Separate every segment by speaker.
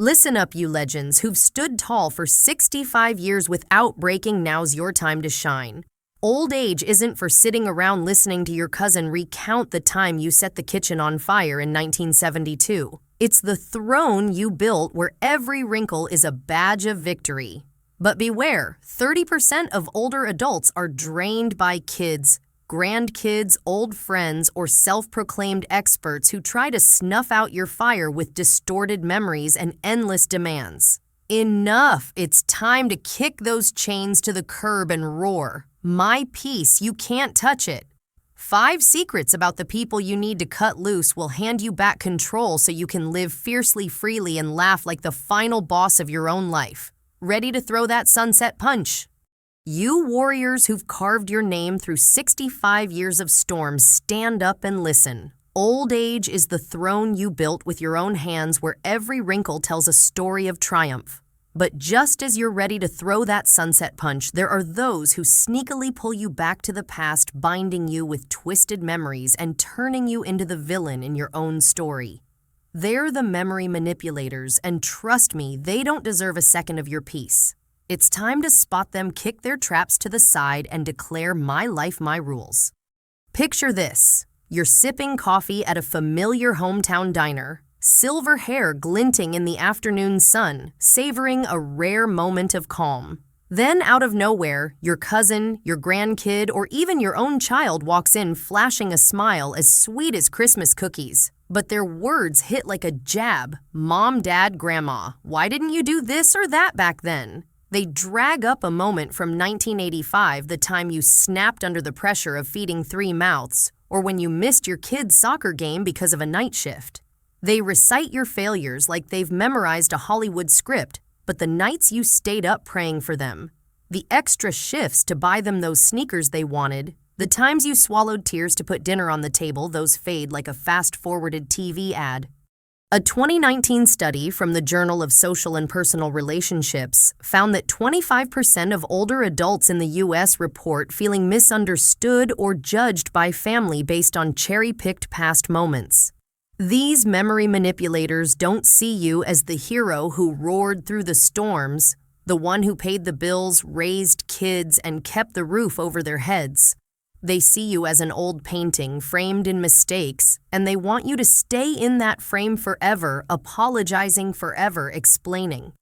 Speaker 1: Listen up, you legends who've stood tall for 65 years without breaking. Now's your time to shine. Old age isn't for sitting around listening to your cousin recount the time you set the kitchen on fire in 1972. It's the throne you built where every wrinkle is a badge of victory. But beware, 30% of older adults are drained by kids, grandkids, old friends, or self-proclaimed experts who try to snuff out your fire with distorted memories and endless demands. Enough! It's time to kick those chains to the curb and roar. My peace, you can't touch it. 5 secrets about the people you need to cut loose will hand you back control so you can live fiercely, freely, and laugh like the final boss of your own life. Ready to throw that sunset punch? You warriors who've carved your name through 65 years of storms, stand up and listen. Old age is the throne you built with your own hands where every wrinkle tells a story of triumph. But just as you're ready to throw that sunset punch, there are those who sneakily pull you back to the past, binding you with twisted memories and turning you into the villain in your own story. They're the memory manipulators, and trust me, they don't deserve a second of your peace. It's time to spot them, kick their traps to the side, and declare my life, my rules. Picture this. You're sipping coffee at a familiar hometown diner, silver hair glinting in the afternoon sun, savoring a rare moment of calm. Then, out of nowhere, your cousin, your grandkid, or even your own child walks in flashing a smile as sweet as Christmas cookies. But their words hit like a jab. Mom, Dad, Grandma, why didn't you do this or that back then? They drag up a moment from 1985, the time you snapped under the pressure of feeding 3 mouths, or when you missed your kid's soccer game because of a night shift. They recite your failures like they've memorized a Hollywood script, but the nights you stayed up praying for them, the extra shifts to buy them those sneakers they wanted, the times you swallowed tears to put dinner on the table, those fade like a fast-forwarded TV ad. A 2019 study from the Journal of Social and Personal Relationships found that 25% of older adults in the U.S. report feeling misunderstood or judged by family based on cherry-picked past moments. These memory manipulators don't see you as the hero who roared through the storms, the one who paid the bills, raised kids, and kept the roof over their heads. They see you as an old painting framed in mistakes, and they want you to stay in that frame forever, apologizing forever, explaining.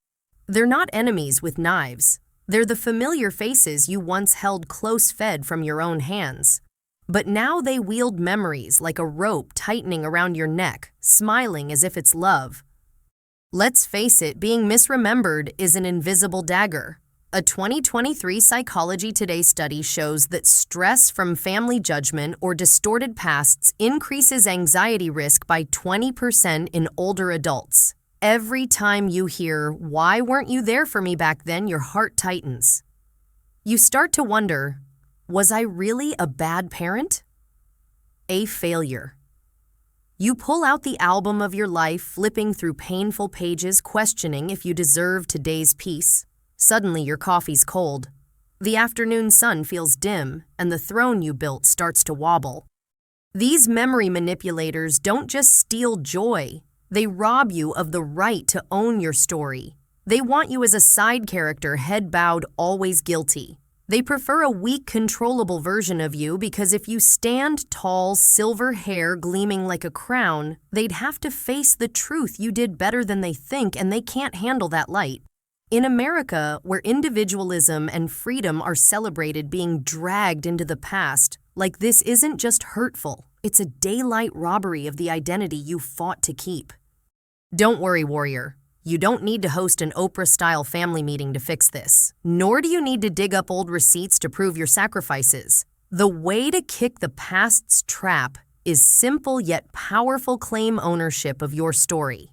Speaker 1: They're not enemies with knives. They're the familiar faces you once held close-fed from your own hands. But now they wield memories like a rope tightening around your neck, smiling as if it's love. Let's face it, being misremembered is an invisible dagger. A 2023 Psychology Today study shows that stress from family judgment or distorted pasts increases anxiety risk by 20% in older adults. Every time you hear, "Why weren't you there for me back then?" your heart tightens. You start to wonder, was I really a bad parent? A failure. You pull out the album of your life, flipping through painful pages, questioning if you deserve today's peace. Suddenly your coffee's cold. The afternoon sun feels dim, and the throne you built starts to wobble. These memory manipulators don't just steal joy, they rob you of the right to own your story. They want you as a side character, head bowed, always guilty. They prefer a weak, controllable version of you because if you stand tall, silver hair gleaming like a crown, they'd have to face the truth you did better than they think, and they can't handle that light. In America, where individualism and freedom are celebrated, being dragged into the past, like this isn't just hurtful, it's a daylight robbery of the identity you fought to keep. Don't worry, warrior. You don't need to host an Oprah-style family meeting to fix this, nor do you need to dig up old receipts to prove your sacrifices. The way to kick the past's trap is simple yet powerful: claim ownership of your story.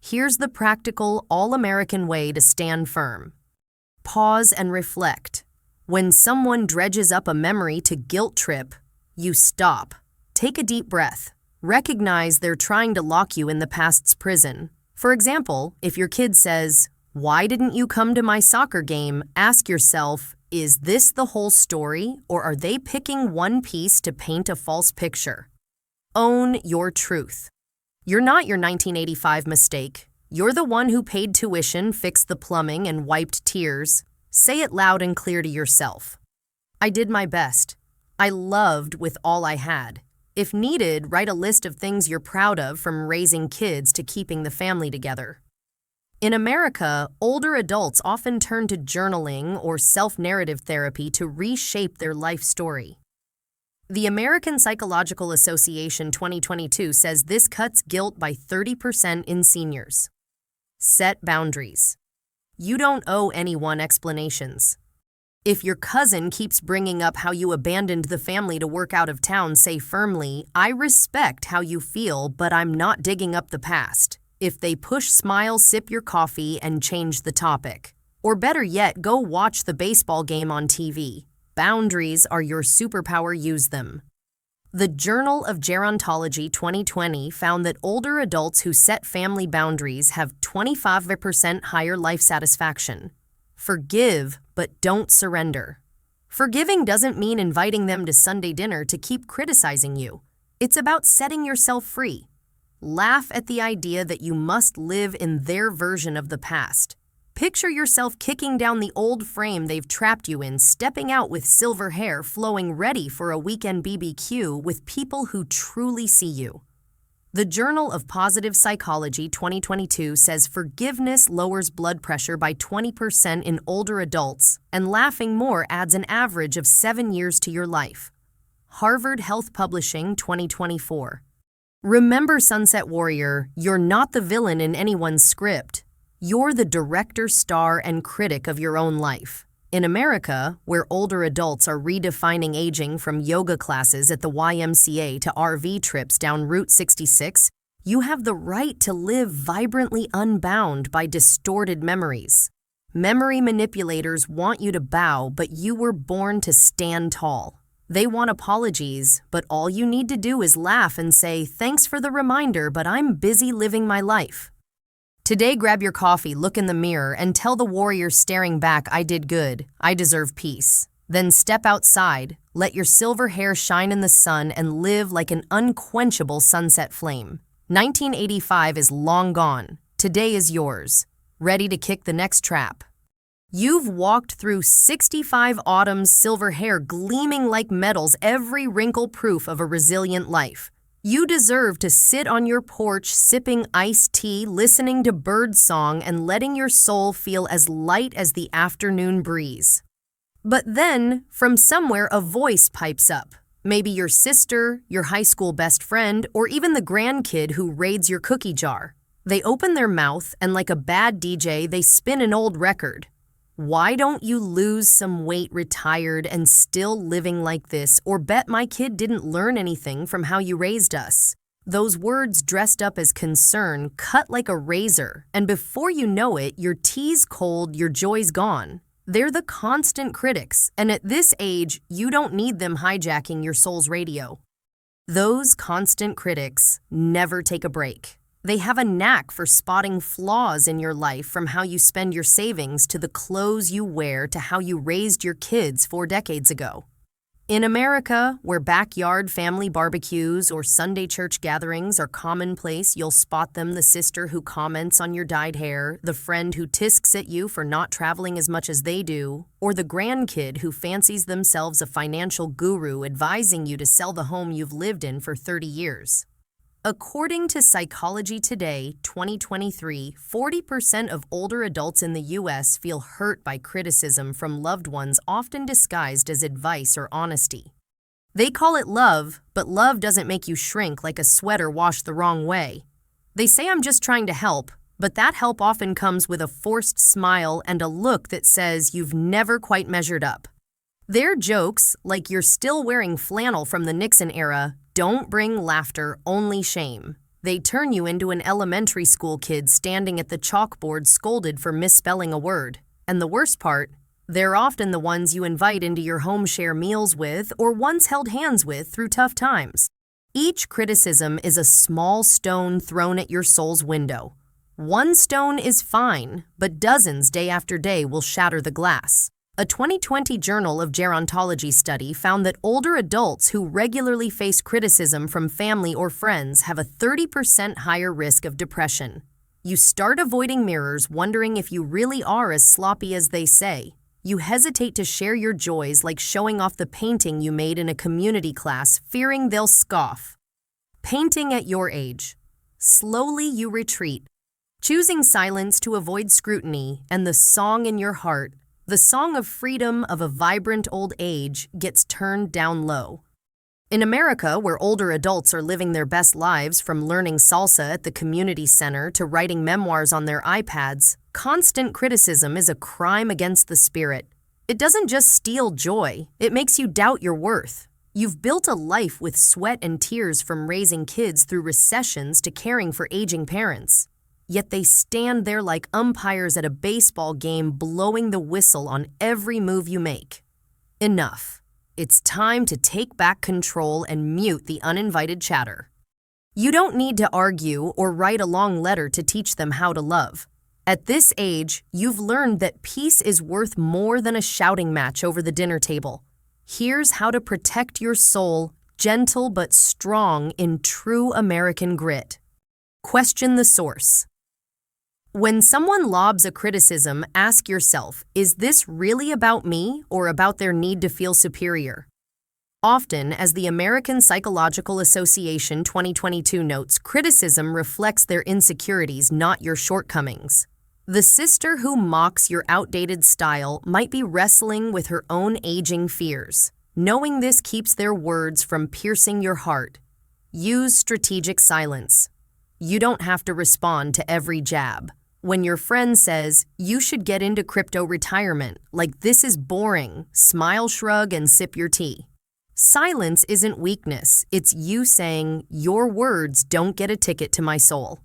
Speaker 1: Here's the practical, all-American way to stand firm. Pause and reflect. When someone dredges up a memory to guilt trip, you stop. Take a deep breath. Recognize they're trying to lock you in the past's prison. For example, if your kid says, "Why didn't you come to my soccer game?" ask yourself, is this the whole story, or are they picking one piece to paint a false picture? Own your truth. You're not your 1985 mistake. You're the one who paid tuition, fixed the plumbing, and wiped tears. Say it loud and clear to yourself. I did my best. I loved with all I had. If needed, write a list of things you're proud of, from raising kids to keeping the family together. In America, older adults often turn to journaling or self-narrative therapy to reshape their life story. The American Psychological Association 2022 says this cuts guilt by 30% in seniors. Set boundaries. You don't owe anyone explanations. If your cousin keeps bringing up how you abandoned the family to work out of town, say firmly, "I respect how you feel, but I'm not digging up the past." If they push, smile, sip your coffee, and change the topic. Or better yet, go watch the baseball game on TV. Boundaries are your superpower, use them. The Journal of Gerontology 2020 found that older adults who set family boundaries have 25% higher life satisfaction. Forgive, but don't surrender. Forgiving doesn't mean inviting them to Sunday dinner to keep criticizing you. It's about setting yourself free. Laugh at the idea that you must live in their version of the past. Picture yourself kicking down the old frame they've trapped you in, stepping out with silver hair flowing, ready for a weekend BBQ with people who truly see you. The Journal of Positive Psychology 2022 says forgiveness lowers blood pressure by 20% in older adults, and laughing more adds an average of 7 years to your life. Harvard Health Publishing 2024. Remember, Sunset Warrior, you're not the villain in anyone's script. You're the director, star, and critic of your own life. In America, where older adults are redefining aging from yoga classes at the YMCA to RV trips down Route 66, you have the right to live vibrantly unbound by distorted memories. Memory manipulators want you to bow, but you were born to stand tall. They want apologies, but all you need to do is laugh and say, "Thanks for the reminder, but I'm busy living my life." Today, grab your coffee, look in the mirror, and tell the warrior staring back, "I did good. I deserve peace." Then step outside, let your silver hair shine in the sun, and live like an unquenchable sunset flame. 1985 is long gone. Today is yours. Ready to kick the next trap. You've walked through 65 autumns, silver hair gleaming like metals, every wrinkle proof of a resilient life. You deserve to sit on your porch sipping iced tea, listening to birdsong, and letting your soul feel as light as the afternoon breeze. But then, from somewhere, a voice pipes up. Maybe your sister, your high school best friend, or even the grandkid who raids your cookie jar. They open their mouth, and like a bad DJ, they spin an old record. "Why don't you lose some weight, retired, and still living like this? Or bet my kid didn't learn anything from how you raised us." Those words, dressed up as concern, cut like a razor, and before you know it, your tea's cold, your joy's gone. They're the constant critics, and at this age, you don't need them hijacking your soul's radio. Those constant critics never take a break. They have a knack for spotting flaws in your life, from how you spend your savings to the clothes you wear to how you raised your kids 4 decades ago. In America, where backyard family barbecues or Sunday church gatherings are commonplace, you'll spot them: the sister who comments on your dyed hair, the friend who tisks at you for not traveling as much as they do, or the grandkid who fancies themselves a financial guru advising you to sell the home you've lived in for 30 years. According to Psychology Today 2023, 40% of older adults in the U.S. feel hurt by criticism from loved ones, often disguised as advice or honesty. They call it love, but love doesn't make you shrink like a sweater washed the wrong way. They say, "I'm just trying to help," but that help often comes with a forced smile and a look that says you've never quite measured up. Their jokes, like "you're still wearing flannel from the Nixon era," don't bring laughter, only shame. They turn you into an elementary school kid standing at the chalkboard scolded for misspelling a word. And the worst part, they're often the ones you invite into your home, share meals with, or once held hands with through tough times. Each criticism is a small stone thrown at your soul's window. One stone is fine, but dozens day after day will shatter the glass. A 2020 Journal of Gerontology study found that older adults who regularly face criticism from family or friends have a 30% higher risk of depression. You start avoiding mirrors, wondering if you really are as sloppy as they say. You hesitate to share your joys, like showing off the painting you made in a community class, fearing they'll scoff. Painting at your age. Slowly you retreat, choosing silence to avoid scrutiny, and the song in your heart, the song of freedom of a vibrant old age, gets turned down low. In America, where older adults are living their best lives, from learning salsa at the community center to writing memoirs on their iPads, constant criticism is a crime against the spirit. It doesn't just steal joy, it makes you doubt your worth. You've built a life with sweat and tears, from raising kids through recessions to caring for aging parents. Yet they stand there like umpires at a baseball game, blowing the whistle on every move you make. Enough. It's time to take back control and mute the uninvited chatter. You don't need to argue or write a long letter to teach them how to love. At this age, you've learned that peace is worth more than a shouting match over the dinner table. Here's how to protect your soul, gentle but strong in true American grit. Question the source. When someone lobs a criticism, ask yourself, is this really about me or about their need to feel superior? Often, as the American Psychological Association 2022 notes, criticism reflects their insecurities, not your shortcomings. The sister who mocks your outdated style might be wrestling with her own aging fears. Knowing this keeps their words from piercing your heart. Use strategic silence. You don't have to respond to every jab. When your friend says, you should get into crypto retirement, like this is boring, smile, shrug, and sip your tea. Silence isn't weakness, it's you saying, your words don't get a ticket to my soul.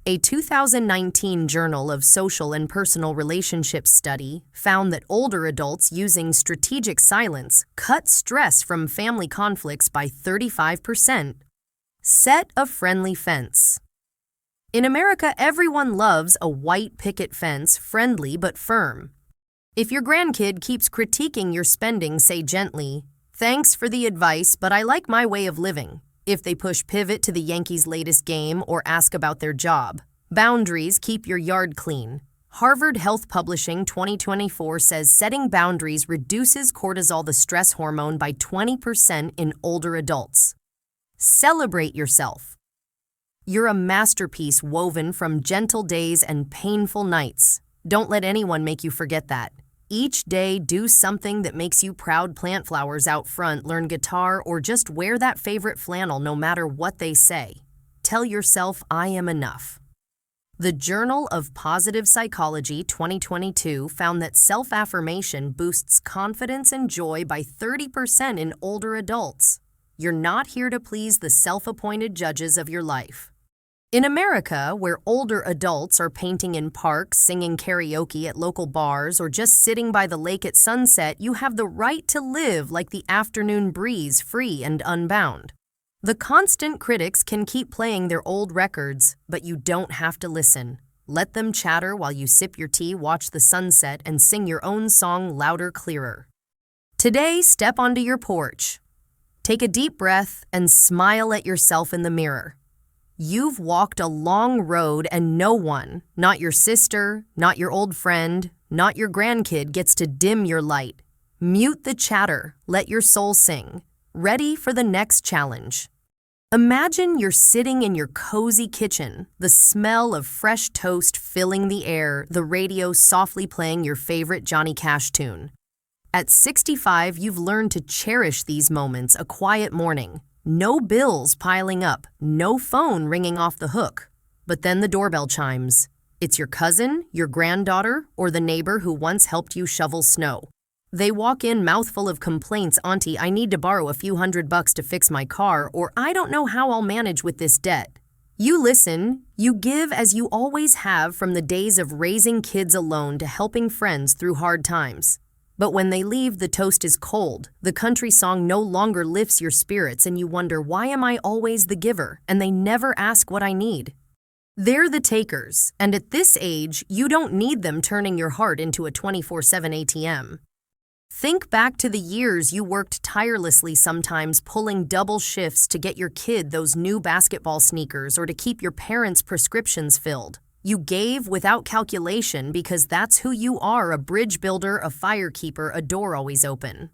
Speaker 1: A 2019 Journal of Social and Personal Relationships study found that older adults using strategic silence cut stress from family conflicts by 35%. Set a friendly fence. In America, everyone loves a white picket fence, friendly but firm. If your grandkid keeps critiquing your spending, say gently, thanks for the advice, but I like my way of living. If they push pivot to the Yankees' latest game or ask about their job. Boundaries keep your yard clean. Harvard Health Publishing 2024 says setting boundaries reduces cortisol, the stress hormone, by 20% in older adults. Celebrate yourself. You're a masterpiece woven from gentle days and painful nights. Don't let anyone make you forget that. Each day, do something that makes you proud. Plant flowers out front, learn guitar, or just wear that favorite flannel no matter what they say. Tell yourself, I am enough. The Journal of Positive Psychology 2022 found that self-affirmation boosts confidence and joy by 30% in older adults. You're not here to please the self-appointed judges of your life. In America, where older adults are painting in parks, singing karaoke at local bars, or just sitting by the lake at sunset, you have the right to live like the afternoon breeze, free and unbound. The constant critics can keep playing their old records, but you don't have to listen. Let them chatter while you sip your tea, watch the sunset, and sing your own song louder, clearer. Today, step onto your porch. Take a deep breath and smile at yourself in the mirror. You've walked a long road and no one, not your sister, not your old friend, not your grandkid, gets to dim your light. Mute the chatter, let your soul sing. Ready for the next challenge. Imagine you're sitting in your cozy kitchen, the smell of fresh toast filling the air, the radio softly playing your favorite Johnny Cash tune. At 65, you've learned to cherish these moments, a quiet morning. No bills piling up, no phone ringing off the hook. But then the doorbell chimes. It's your cousin, your granddaughter, or the neighbor who once helped you shovel snow. They walk in mouthful of complaints. Auntie, I need to borrow a few $100 to fix my car, or I don't know how I'll manage with this debt. You listen, you give as you always have, from the days of raising kids alone to helping friends through hard times. But when they leave, the toast is cold. The country song no longer lifts your spirits, and you wonder, why am I always the giver? And they never ask what I need. They're the takers, and at this age, you don't need them turning your heart into a 24/7 ATM. Think back to the years you worked tirelessly, sometimes pulling double shifts to get your kid those new basketball sneakers or to keep your parents' prescriptions filled. You gave without calculation because that's who you are, a bridge builder, a firekeeper, a door always open.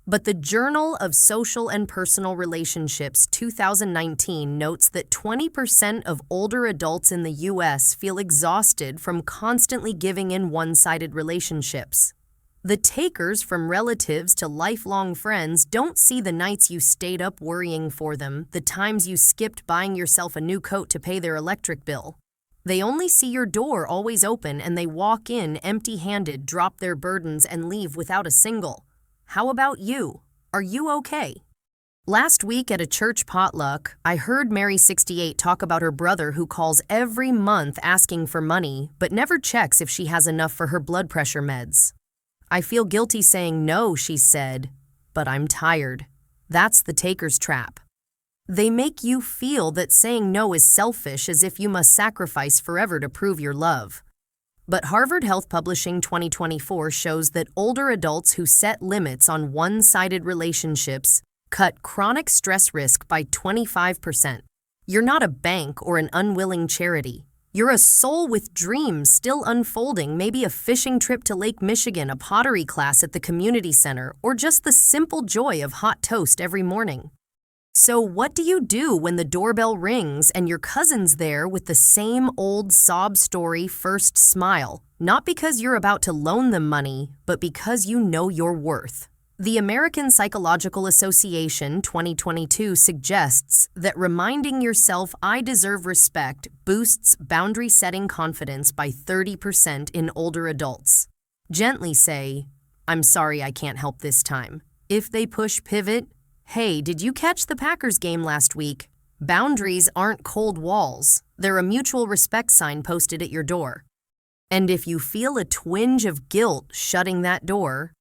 Speaker 1: But the Journal of Social and Personal Relationships 2019 notes that 20% of older adults in the U.S. feel exhausted from constantly giving in one-sided relationships. The takers, from relatives to lifelong friends, don't see the nights you stayed up worrying for them, the times you skipped buying yourself a new coat to pay their electric bill. They only see your door always open and they walk in empty-handed, drop their burdens, and leave without a single. How about you? Are you okay? Last week at a church potluck, I heard Mary 68 talk about her brother who calls every month asking for money, but never checks if she has enough for her blood pressure meds. I feel guilty saying no, she said, but I'm tired. That's the taker's trap. They make you feel that saying no is selfish, as if you must sacrifice forever to prove your love. But Harvard Health Publishing 2024 shows that older adults who set limits on one-sided relationships cut chronic stress risk by 25%. You're not a bank or an unwilling charity. You're a soul with dreams still unfolding, maybe a fishing trip to Lake Michigan, a pottery class at the community center, or just the simple joy of hot toast every morning. So what do you do when the doorbell rings and your cousin's there with the same old sob story first smile? Not because you're about to loan them money, but because you know your worth. The American Psychological Association 2022 suggests that reminding yourself I deserve respect boosts boundary-setting confidence by 30% in older adults. Gently say, I'm sorry I can't help this time. If they push pivot, hey, did you catch the Packers game last week? Boundaries aren't cold walls. They're a mutual respect sign posted at your door. And if you feel a twinge of guilt shutting that door,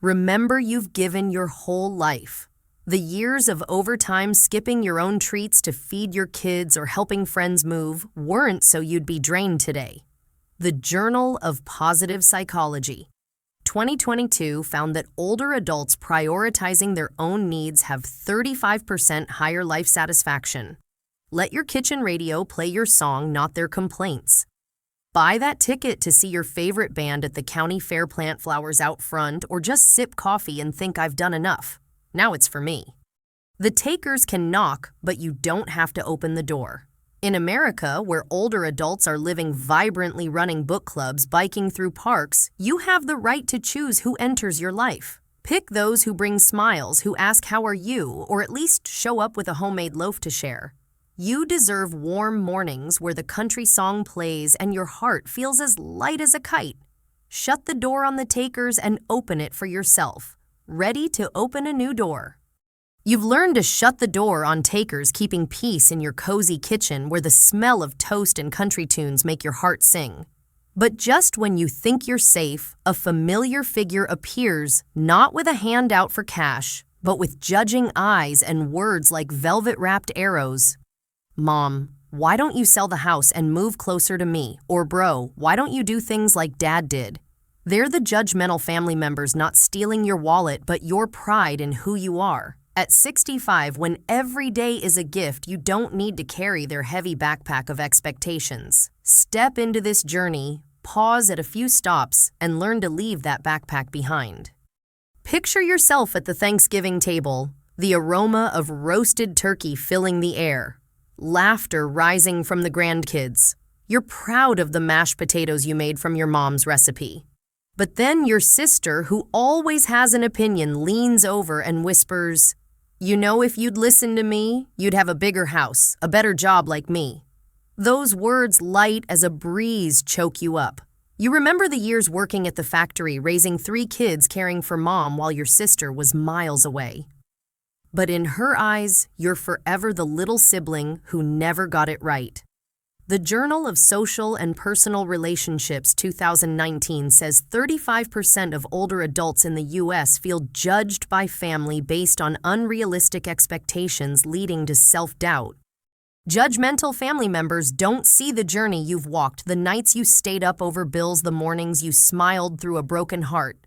Speaker 1: remember you've given your whole life. The years of overtime skipping your own treats to feed your kids or helping friends move weren't so you'd be drained today. The Journal of Positive Psychology 2022 found that older adults prioritizing their own needs have 35% higher life satisfaction. Let your kitchen radio play your song, not their complaints. Buy that ticket to see your favorite band at the county fair, plant flowers out front, or just sip coffee and think I've done enough. Now it's for me. The takers can knock, but you don't have to open the door. In America, where older adults are living vibrantly, running book clubs, biking through parks, you have the right to choose who enters your life. Pick those who bring smiles, who ask how are you, or at least show up with a homemade loaf to share. You deserve warm mornings where the country song plays and your heart feels as light as a kite. Shut the door on the takers and open it for yourself, ready to open a new door. You've learned to shut the door on takers, keeping peace in your cozy kitchen where the smell of toast and country tunes make your heart sing. But just when you think you're safe, a familiar figure appears, not with a hand out for cash, but with judging eyes and words like velvet-wrapped arrows. Mom, why don't you sell the house and move closer to me? Or bro, why don't you do things like dad did? They're the judgmental family members not stealing your wallet, but your pride in who you are. At 65, when every day is a gift, you don't need to carry their heavy backpack of expectations. Step into this journey, pause at a few stops, and learn to leave that backpack behind. Picture yourself at the Thanksgiving table, the aroma of roasted turkey filling the air, laughter rising from the grandkids. You're proud of the mashed potatoes you made from your mom's recipe. But then your sister, who always has an opinion, leans over and whispers, you know, if you'd listen to me, you'd have a bigger house, a better job like me. Those words, light as a breeze, choke you up. You remember the years working at the factory, raising 3 kids, caring for mom while your sister was miles away. But in her eyes, you're forever the little sibling who never got it right. The Journal of Social and Personal Relationships 2019 says 35% of older adults in the U.S. feel judged by family based on unrealistic expectations, leading to self-doubt. Judgmental family members don't see the journey you've walked, the nights you stayed up over bills, the mornings you smiled through a broken heart.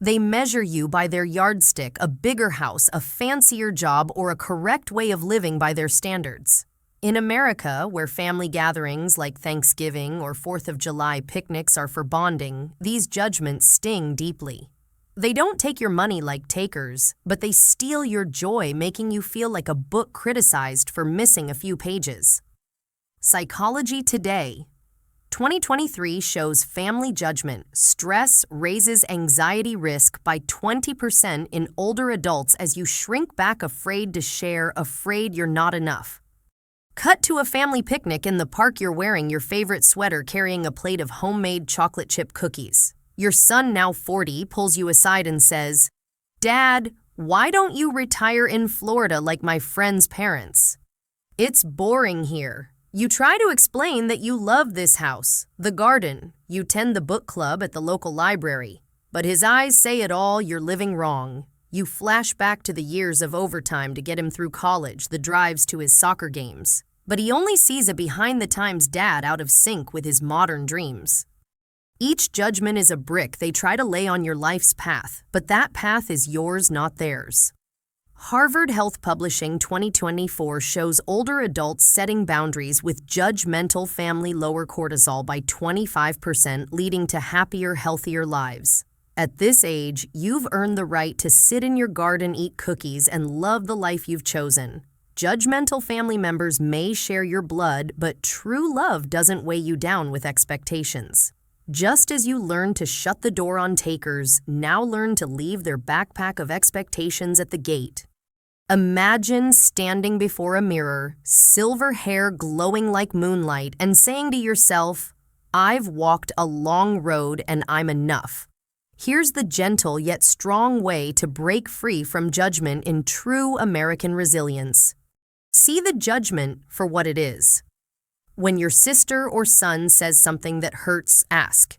Speaker 1: They measure you by their yardstick, a bigger house, a fancier job, or a correct way of living by their standards. In America, where family gatherings like Thanksgiving or 4th of July picnics are for bonding, these judgments sting deeply. They don't take your money like takers, but they steal your joy, making you feel like a book criticized for missing a few pages. Psychology Today 2023 shows family judgment. Stress raises anxiety risk by 20% in older adults as you shrink back, afraid to share, afraid you're not enough. Cut to a family picnic in the park. You're wearing your favorite sweater, carrying a plate of homemade chocolate chip cookies. Your son, now 40, pulls you aside and says, "Dad, why don't you retire in Florida like my friend's parents? It's boring here." You try to explain that you love this house, the garden, you tend the book club at the local library. But his eyes say it all. You're living wrong. You flash back to the years of overtime to get him through college, the drives to his soccer games. But he only sees a behind-the-times dad out of sync with his modern dreams. Each judgment is a brick they try to lay on your life's path, but that path is yours, not theirs. Harvard Health Publishing 2024 shows older adults setting boundaries with judgmental family lower cortisol by 25%, leading to happier, healthier lives. At this age, you've earned the right to sit in your garden, eat cookies, and love the life you've chosen. Judgmental family members may share your blood, but true love doesn't weigh you down with expectations. Just as you learn to shut the door on takers, now learn to leave their backpack of expectations at the gate. Imagine standing before a mirror, silver hair glowing like moonlight, and saying to yourself, "I've walked a long road and I'm enough." Here's the gentle yet strong way to break free from judgment in true American resilience. See the judgment for what it is. When your sister or son says something that hurts, ask,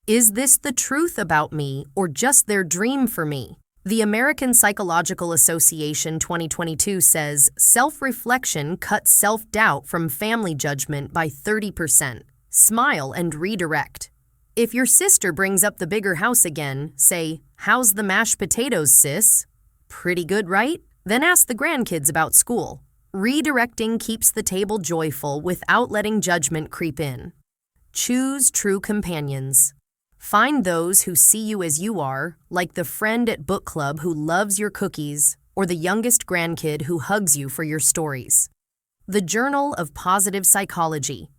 Speaker 1: "Is this the truth about me or just their dream for me?" The American Psychological Association 2022 says self-reflection cuts self-doubt from family judgment by 30%. Smile and redirect. If your sister brings up the bigger house again, say, "How's the mashed potatoes, sis?" "Pretty good, right?" Then ask the grandkids about school. Redirecting keeps the table joyful without letting judgment creep in. Choose true companions. Find those who see you as you are, like the friend at book club who loves your cookies, or the youngest grandkid who hugs you for your stories. The Journal of Positive Psychology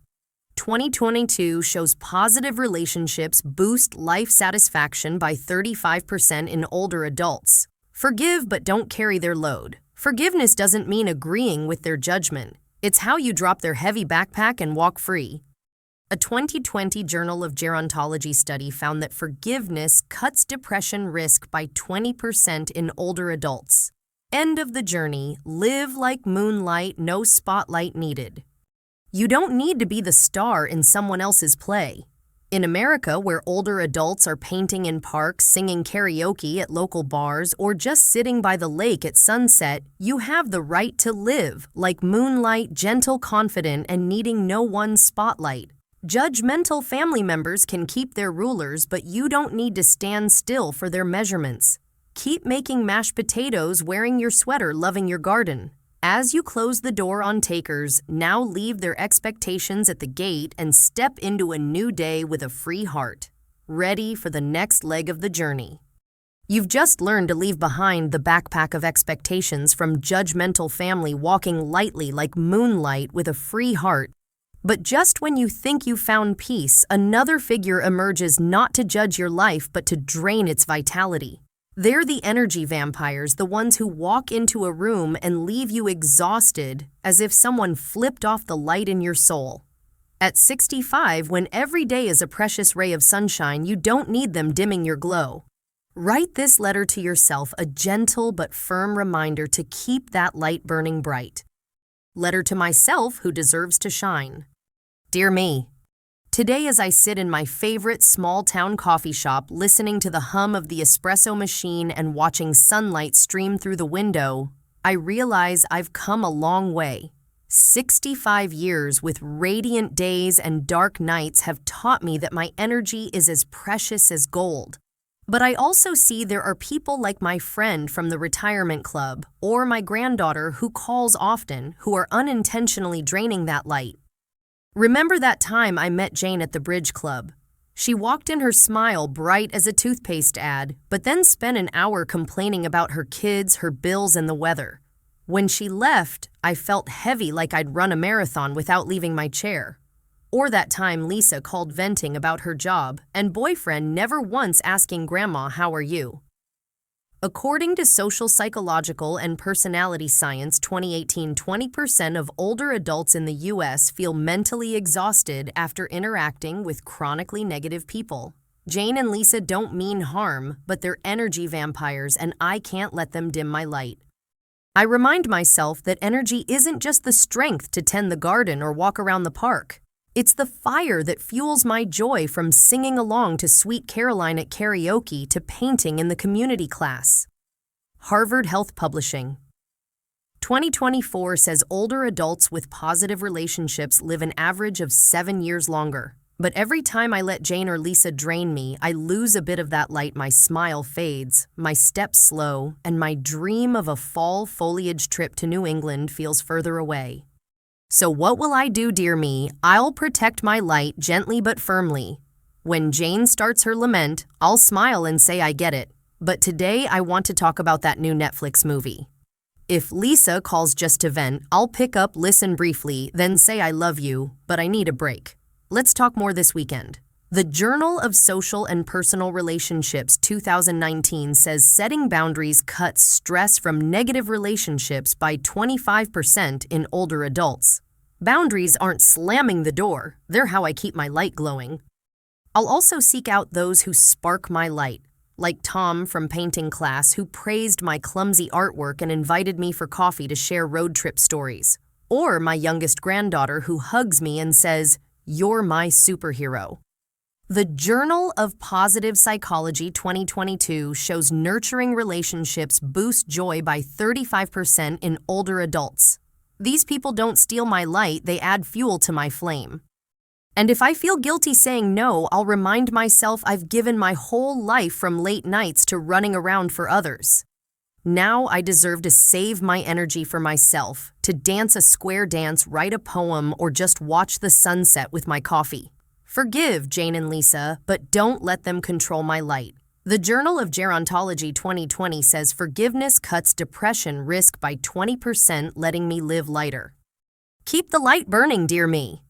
Speaker 1: 2022 shows positive relationships boost life satisfaction by 35% in older adults. Forgive but don't carry their load. Forgiveness doesn't mean agreeing with their judgment. It's how you drop their heavy backpack and walk free. A 2020 Journal of Gerontology study found that forgiveness cuts depression risk by 20% in older adults. End of the journey. Live like moonlight, no spotlight needed. You don't need to be the star in someone else's play. In America, where older adults are painting in parks, singing karaoke at local bars, or just sitting by the lake at sunset, you have the right to live like moonlight, gentle, confident, and needing no one spotlight. Judgmental family members can keep their rulers, but you don't need to stand still for their measurements. Keep making mashed potatoes, wearing your sweater, loving your garden. As you close the door on takers, now leave their expectations at the gate and step into a new day with a free heart, ready for the next leg of the journey. You've just learned to leave behind the backpack of expectations from judgmental family, walking lightly like moonlight with a free heart. But just when you think you found peace, another figure emerges, not to judge your life, but to drain its vitality. They're the energy vampires, the ones who walk into a room and leave you exhausted, as if someone flipped off the light in your soul. At 65, when every day is a precious ray of sunshine, you don't need them dimming your glow. Write this letter to yourself, a gentle but firm reminder to keep that light burning bright. Letter to myself, who deserves to shine. Dear me, today as I sit in my favorite small-town coffee shop listening to the hum of the espresso machine and watching sunlight stream through the window, I realize I've come a long way. 65 years with radiant days and dark nights have taught me that my energy is as precious as gold. But I also see there are people like my friend from the retirement club or my granddaughter who calls often who are unintentionally draining that light. Remember that time I met Jane at the bridge club? She walked in her smile bright as a toothpaste ad, but then spent an hour complaining about her kids, her bills, and the weather. When she left, I felt heavy like I'd run a marathon without leaving my chair. Or that time Lisa called venting about her job and boyfriend never once asking Grandma, "How are you?" According to Social Psychological and Personality Science 2018, 20% of older adults in the U.S. feel mentally exhausted after interacting with chronically negative people. Jane and Lisa don't mean harm, but they're energy vampires and I can't let them dim my light. I remind myself that energy isn't just the strength to tend the garden or walk around the park. It's the fire that fuels my joy, from singing along to Sweet Caroline at karaoke to painting in the community class. Harvard Health Publishing. 2024 says older adults with positive relationships live an average of 7 years longer. But every time I let Jane or Lisa drain me, I lose a bit of that light. My smile fades, my steps slow, and my dream of a fall foliage trip to New England feels further away. So what will I do, dear me? I'll protect my light gently but firmly. When Jane starts her lament, I'll smile and say I get it. But today I want to talk about that new Netflix movie. If Lisa calls just to vent, I'll pick up, listen briefly, then say I love you, but I need a break. Let's talk more this weekend. The Journal of Social and Personal Relationships 2019 says setting boundaries cuts stress from negative relationships by 25% in older adults. Boundaries aren't slamming the door, they're how I keep my light glowing. I'll also seek out those who spark my light, like Tom from painting class, who praised my clumsy artwork and invited me for coffee to share road trip stories. Or my youngest granddaughter who hugs me and says, "You're my superhero." The Journal of Positive Psychology 2022 shows nurturing relationships boost joy by 35% in older adults. These people don't steal my light, they add fuel to my flame. And if I feel guilty saying no, I'll remind myself I've given my whole life from late nights to running around for others. Now I deserve to save my energy for myself, to dance a square dance, write a poem, or just watch the sunset with my coffee. Forgive Jane and Lisa, but don't let them control my light. The Journal of Gerontology 2020 says forgiveness cuts depression risk by 20%, letting me live lighter. Keep the light burning, dear me.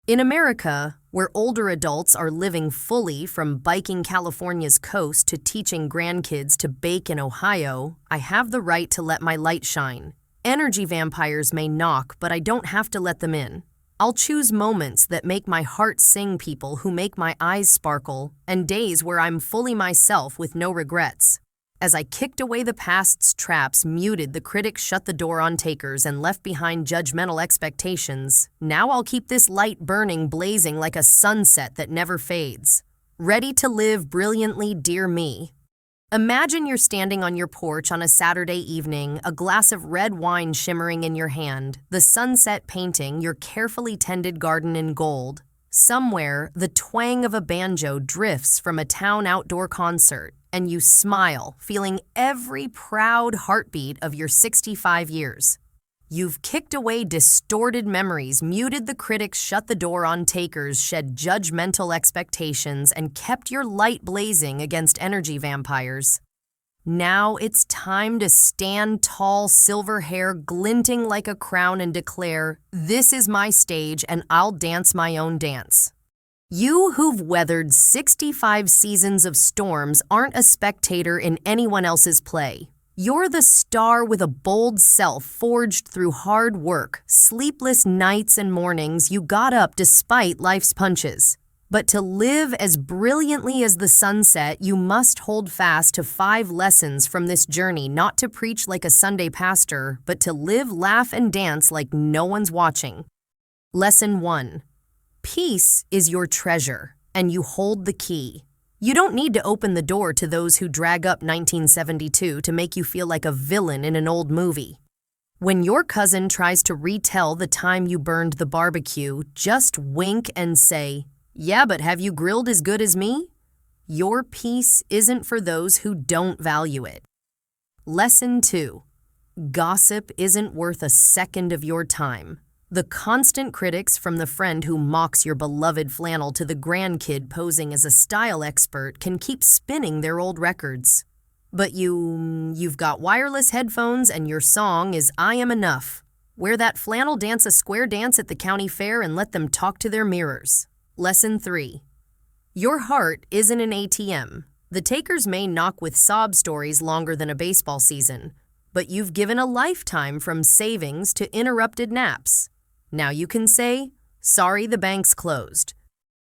Speaker 1: In America, where older adults are living fully, from biking California's coast to teaching grandkids to bake in Ohio, I have the right to let my light shine. Energy vampires may knock, but I don't have to let them in. I'll choose moments that make my heart sing, people who make my eyes sparkle, and days where I'm fully myself with no regrets. As I kicked away the past's traps, muted the critics, shut the door on takers, and left behind judgmental expectations, now I'll keep this light burning, blazing like a sunset that never fades. Ready to live brilliantly, dear me. Imagine you're standing on your porch on a Saturday evening, a glass of red wine shimmering in your hand, the sunset painting your carefully tended garden in gold. Somewhere, the twang of a banjo drifts from a town outdoor concert, and you smile, feeling every proud heartbeat of your 65 years. You've kicked away distorted memories, muted the critics, shut the door on takers, shed judgmental expectations, and kept your light blazing against energy vampires. Now it's time to stand tall, silver hair glinting like a crown, and declare, "This is my stage and I'll dance my own dance." You who've weathered 65 seasons of storms aren't a spectator in anyone else's play. You're the star with a bold self forged through hard work, sleepless nights and mornings. You got up despite life's punches. But to live as brilliantly as the sunset, you must hold fast to 5 lessons from this journey, not to preach like a Sunday pastor, but to live, laugh, and dance like no one's watching. Lesson 1. Peace is your treasure, and you hold the key. You don't need to open the door to those who drag up 1972 to make you feel like a villain in an old movie. When your cousin tries to retell the time you burned the barbecue, just wink and say, "Yeah, but have you grilled as good as me?" Your peace isn't for those who don't value it. Lesson 2. Gossip isn't worth a second of your time. The constant critics, from the friend who mocks your beloved flannel to the grandkid posing as a style expert, can keep spinning their old records. But you've got wireless headphones and your song is I Am Enough. Wear that flannel, dance a square dance at the county fair, and let them talk to their mirrors. Lesson 3. Your heart isn't an ATM. The takers may knock with sob stories longer than a baseball season, but you've given a lifetime from savings to interrupted naps. Now you can say, sorry, the bank's closed.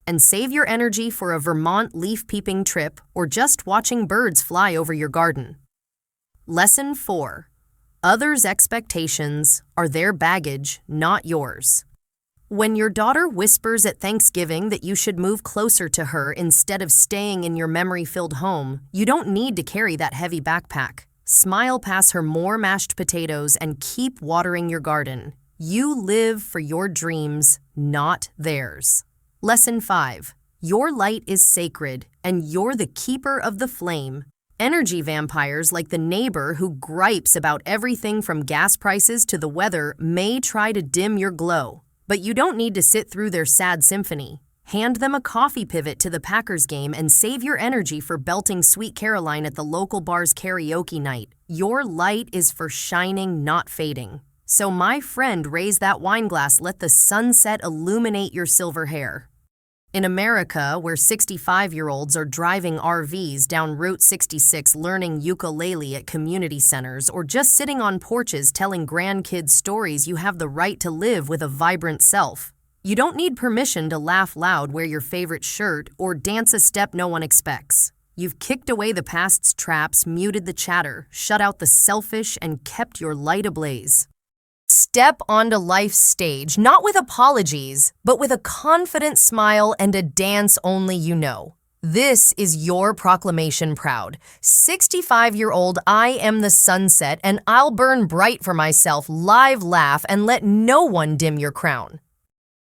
Speaker 1: And save your energy for a Vermont leaf-peeping trip or just watching birds fly over your garden. Lesson 4. Others' expectations are their baggage, not yours. When your daughter whispers at Thanksgiving that you should move closer to her instead of staying in your memory-filled home, you don't need to carry that heavy backpack. Smile past her more mashed potatoes and keep watering your garden. You live for your dreams, not theirs. Lesson 5. Your light is sacred, and you're the keeper of the flame. Energy vampires like the neighbor who gripes about everything from gas prices to the weather may try to dim your glow, but you don't need to sit through their sad symphony. Hand them a coffee pivot to the Packers game and save your energy for belting Sweet Caroline at the local bar's karaoke night. Your light is for shining, not fading. So my friend, raise that wine glass, let the sunset illuminate your silver hair. In America, where 65-year-olds are driving RVs down Route 66 learning ukulele at community centers or just sitting on porches telling grandkids stories, you have the right to live with a vibrant self. You don't need permission to laugh loud, wear your favorite shirt, or dance a step no one expects. You've kicked away the past's traps, muted the chatter, shut out the selfish, and kept your light ablaze. Step onto life's stage, not with apologies, but with a confident smile and a dance only you know. This is your proclamation proud. 65-year-old, I am the sunset, and I'll burn bright for myself, live laugh, and let no one dim your crown.